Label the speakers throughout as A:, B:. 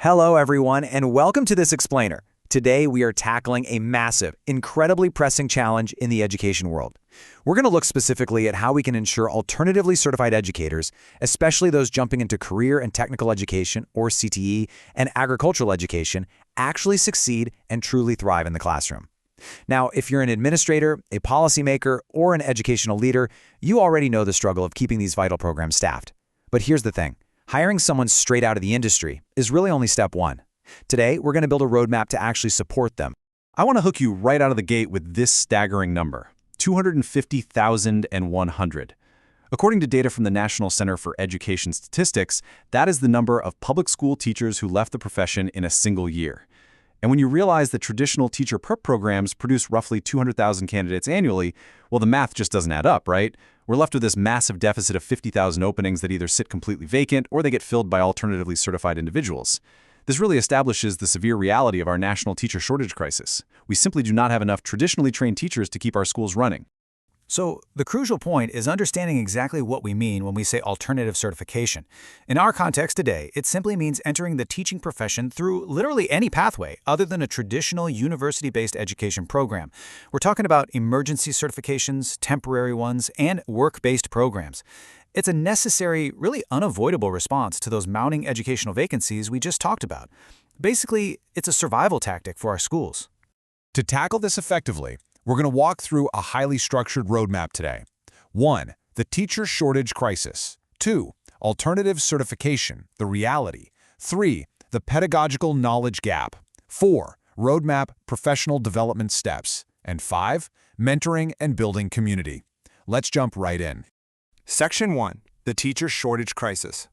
A: Hello, everyone, and welcome to this explainer. Today, we are tackling a massive, incredibly pressing challenge in the education world. We're going to look specifically at how we can ensure alternatively certified educators, especially those jumping into career and technical education, or CTE, and agricultural education, actually succeed and truly thrive in the classroom. Now, if you're an administrator, a policymaker, or an educational leader, you already know the struggle of keeping these vital programs staffed. But here's the thing. Hiring someone straight out of the industry is really only step one. Today, we're going to build a roadmap to actually support them.
B: I want to hook you right out of the gate with this staggering number, 250,100. According to data from the National Center for Education Statistics, that is the number of public school teachers who left the profession in a single year. And when you realize that traditional teacher prep programs produce roughly 200,000 candidates annually, well, the math just doesn't add up, right? We're left with this massive deficit of 50,000 openings that either sit completely vacant or they get filled by alternatively certified individuals. This really establishes the severe reality of our national teacher shortage crisis. We simply do not have enough traditionally trained teachers to keep our schools running.
A: So, the crucial point is understanding exactly what we mean when we say alternative certification. In our context today, it simply means entering the teaching profession through literally any pathway other than a traditional university-based education program. We're talking about emergency certifications, temporary ones, and work-based programs. It's a necessary, really unavoidable response to those mounting educational vacancies we just talked about. Basically, it's a survival tactic for our schools.
C: To tackle this effectively, we're going to walk through a highly structured roadmap today. 1. The teacher shortage crisis. 2. Alternative certification, the reality. 3. The pedagogical knowledge gap. 4. Roadmap professional development steps. And 5. Mentoring and building community. Let's jump right in.
D: Section 1. The teacher shortage crisis.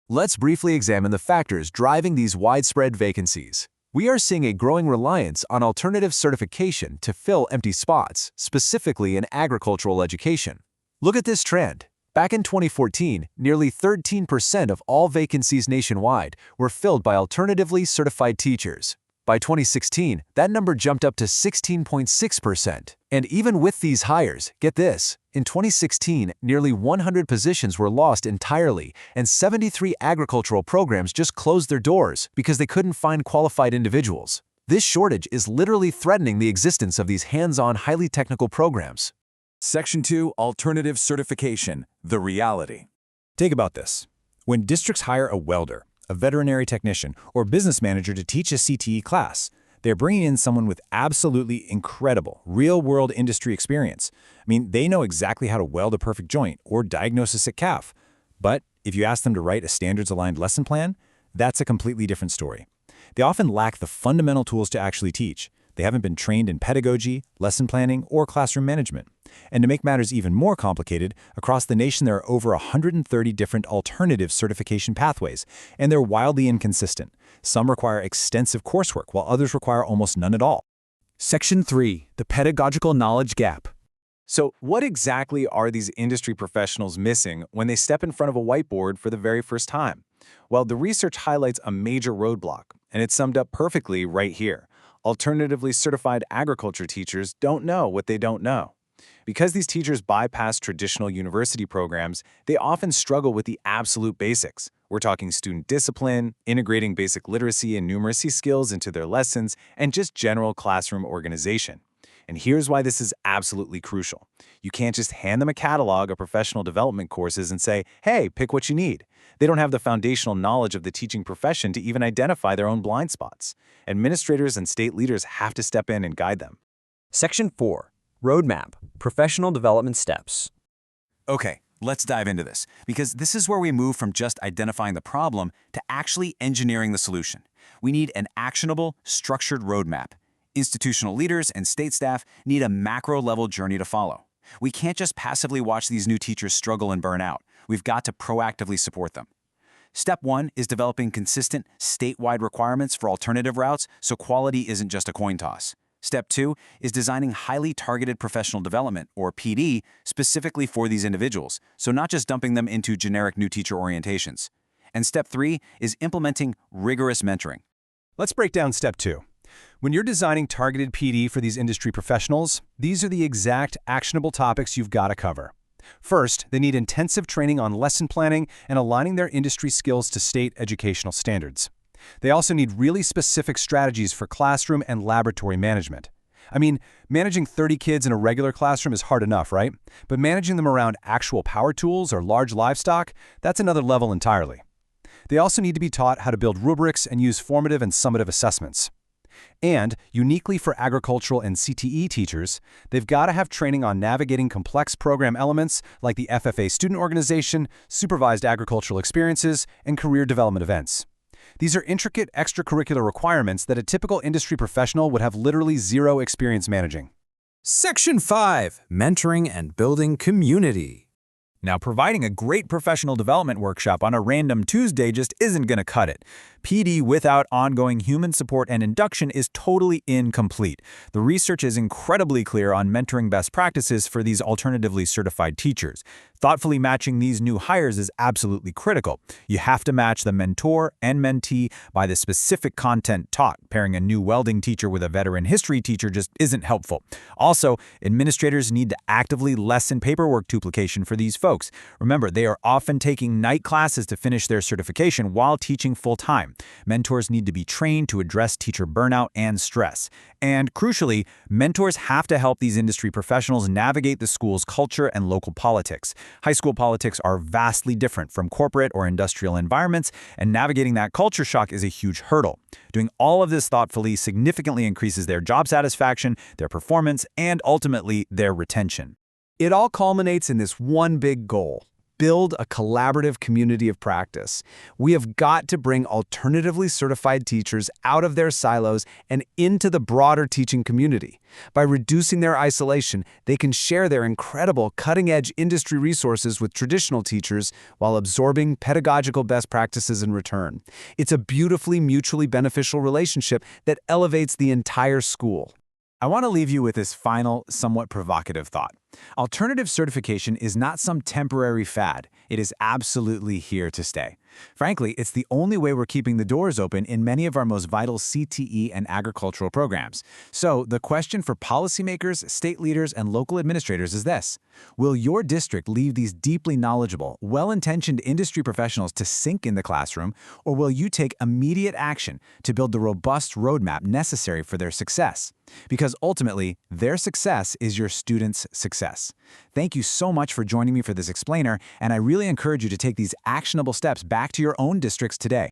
E: Let's briefly examine the factors driving these widespread vacancies. We are seeing a growing reliance on alternative certification to fill empty spots, specifically in agricultural education. Look at this trend. Back in 2014, nearly 13% of all vacancies nationwide were filled by alternatively certified teachers. By 2016, that number jumped up to 16.6%. And even with these hires, get this, in 2016, nearly 100 positions were lost entirely, and 73 agricultural programs just closed their doors because they couldn't find qualified individuals. This shortage is literally threatening the existence of these hands-on, highly technical programs.
C: Section 2. Alternative certification, the reality.
A: Think about this. When districts hire a welder, a veterinary technician, or business manager to teach a CTE class, they're bringing in someone with absolutely incredible, real-world industry experience. They know exactly how to weld a perfect joint or diagnose a sick calf. But if you ask them to write a standards-aligned lesson plan, that's a completely different story. They often lack the fundamental tools to actually teach. They haven't been trained in pedagogy, lesson planning, or classroom management. And to make matters even more complicated, across the nation there are over 130 different alternative certification pathways, and they're wildly inconsistent. Some require extensive coursework, while others require almost none at all. Section 3. The pedagogical knowledge gap. So, what exactly are these industry professionals missing when they step in front of a whiteboard for the very first time? Well, the research highlights a major roadblock, and it's summed up perfectly right here. Alternatively certified agriculture teachers don't know what they don't know. Because these teachers bypass traditional university programs, they often struggle with the absolute basics. We're talking student discipline, integrating basic literacy and numeracy skills into their lessons, and just general classroom organization. And here's why this is absolutely crucial. You can't just hand them a catalog of professional development courses and say, hey, pick what you need. They don't have the foundational knowledge of the teaching profession to even identify their own blind spots. Administrators and state leaders have to step in and guide them.
F: Section 4. Roadmap, professional development steps.
A: Okay, let's dive into this, because this is where we move from just identifying the problem to actually engineering the solution. We need an actionable, structured roadmap. Institutional leaders and state staff need a macro-level journey to follow. We can't just passively watch these new teachers struggle and burn out. We've got to proactively support them. Step 1 is developing consistent, statewide requirements for alternative routes so quality isn't just a coin toss. Step 2 is designing highly targeted professional development, or PD, specifically for these individuals, so not just dumping them into generic new teacher orientations. And Step 3 is implementing rigorous mentoring.
B: Let's break down Step 2. When you're designing targeted PD for these industry professionals, these are the exact actionable topics you've got to cover. First, they need intensive training on lesson planning and aligning their industry skills to state educational standards. They also need really specific strategies for classroom and laboratory management. I mean, managing 30 kids in a regular classroom is hard enough, right? But managing them around actual power tools or large livestock, that's another level entirely. They also need to be taught how to build rubrics and use formative and summative assessments. And, uniquely for agricultural and CTE teachers, they've got to have training on navigating complex program elements like the FFA student organization, supervised agricultural experiences, and career development events. These are intricate extracurricular requirements that a typical industry professional would have literally zero experience managing.
E: Section 5. Mentoring and Building Community.
A: Now, providing a great professional development workshop on a random Tuesday just isn't going to cut it. PD without ongoing human support and induction is totally incomplete. The research is incredibly clear on mentoring best practices for these alternatively certified teachers. Thoughtfully matching these new hires is absolutely critical. You have to match the mentor and mentee by the specific content taught. Pairing a new welding teacher with a veteran history teacher just isn't helpful. Also, administrators need to actively lessen paperwork duplication for these folks. Remember, they are often taking night classes to finish their certification while teaching full-time. Mentors need to be trained to address teacher burnout and stress. And crucially, mentors have to help these industry professionals navigate the school's culture and local politics. High school politics are vastly different from corporate or industrial environments, and navigating that culture shock is a huge hurdle. Doing all of this thoughtfully significantly increases their job satisfaction, their performance, and ultimately their retention.
E: It all culminates in this one big goal: build a collaborative community of practice. We have got to bring alternatively certified teachers out of their silos and into the broader teaching community. By reducing their isolation, they can share their incredible cutting-edge industry resources with traditional teachers while absorbing pedagogical best practices in return. It's a beautifully mutually beneficial relationship that elevates the entire school.
A: I want to leave you with this final, somewhat provocative thought. Alternative certification is not some temporary fad. It is absolutely here to stay. Frankly, it's the only way we're keeping the doors open in many of our most vital CTE and agricultural programs. So, the question for policymakers, state leaders, and local administrators is this: will your district leave these deeply knowledgeable, well-intentioned industry professionals to sink in the classroom, or will you take immediate action to build the robust roadmap necessary for their success? Because ultimately, their success is your students' success. Thank you so much for joining me for this explainer, and I really encourage you to take these actionable steps back to your own districts today.